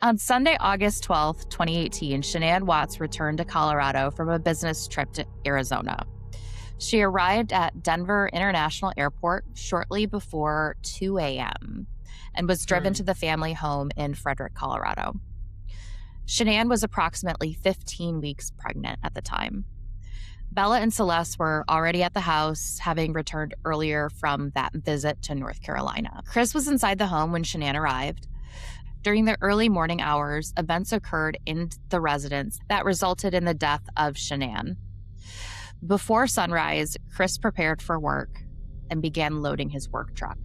On Sunday, August 12th, 2018, Shanann Watts returned to Colorado from a business trip to Arizona. She arrived at Denver International Airport shortly before 2 a.m. and was driven to the family home in Frederick, Colorado. Shanann was approximately 15 weeks pregnant at the time. Bella and Celeste were already at the house, having returned earlier from that visit to North Carolina. Chris was inside the home when Shanann arrived. During the early morning hours, events occurred in the residence that resulted in the death of Shanann. Before sunrise, Chris prepared for work and began loading his work truck.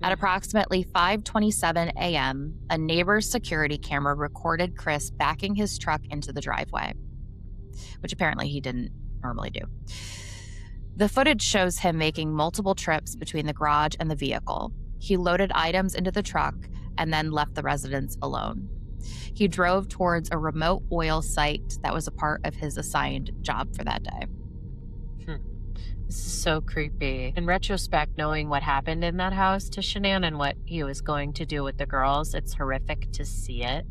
At approximately 5:27 a.m., a neighbor's security camera recorded Chris backing his truck into the driveway, which apparently he didn't normally do. The footage shows him making multiple trips between the garage and the vehicle. He loaded items into the truck and then left the residence alone. He drove towards a remote oil site that was a part of his assigned job for that day. This is so creepy. In retrospect, knowing what happened in that house to Shanann and what he was going to do with the girls, it's horrific to see it.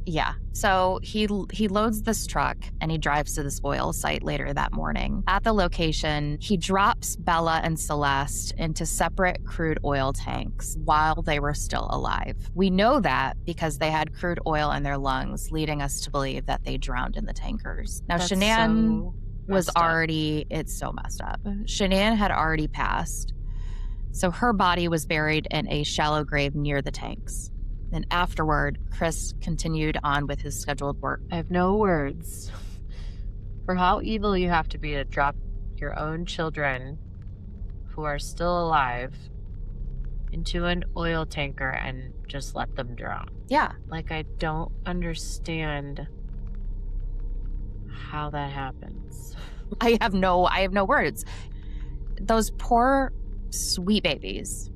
Yeah. So he loads this truck and he drives to this oil site later that morning. At the location, he drops Bella and Celeste into separate crude oil tanks while they were still alive. We know that because they had crude oil in their lungs, leading us to believe that they drowned in the tankers. Now, That's Shanann so it's so messed up. Shanann had already passed. So her body was buried in a shallow grave near the tanks. And afterward, Chris continued on with his scheduled work. I have no words for how evil you have to be to drop your own children who are still alive into an oil tanker and just let them drown. Yeah. Like, I don't understand how that happens. I have no words. Those poor, sweet babies.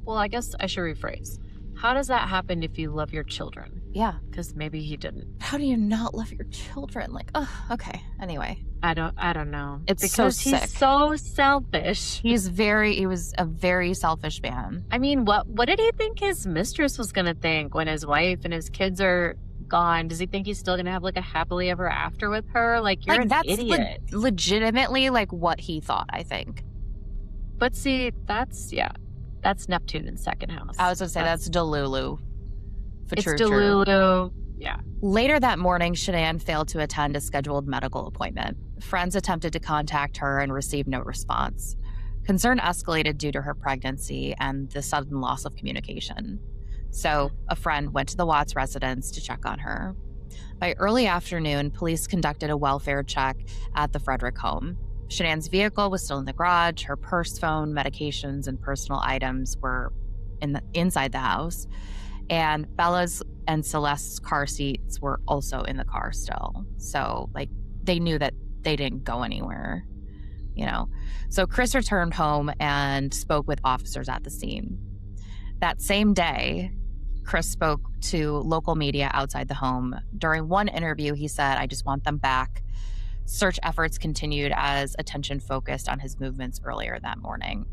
Well, I guess I should rephrase. How does that happen if you love your children? Yeah. Because maybe he didn't. How do you not love your children? Like, oh, okay. Anyway. I don't know. It's because so sick. He's so selfish. He was a very selfish man. I mean, what did he think his mistress was going to think when his wife and his kids are gone? Does he think he's still going to have like a happily ever after with her? Like, you're an idiot. Legitimately like what he thought, I think. But see, that's Neptune in second house. I was going to say that's Delulu. It's Delulu. Yeah. Later that morning, Shanann failed to attend a scheduled medical appointment. Friends attempted to contact her and received no response. Concern escalated due to her pregnancy and the sudden loss of communication. So a friend went to the Watts residence to check on her. By early afternoon, police conducted a welfare check at the Frederick home. Shanann's vehicle was still in the garage. Her purse, phone, medications, and personal items were inside the house. And Bella's and Celeste's car seats were also in the car still. So, like, they knew that they didn't go anywhere, you know. So Chris returned home and spoke with officers at the scene. That same day, Chris spoke to local media outside the home. During one interview, he said, "I just want them back." Search efforts continued as attention focused on his movements earlier that morning.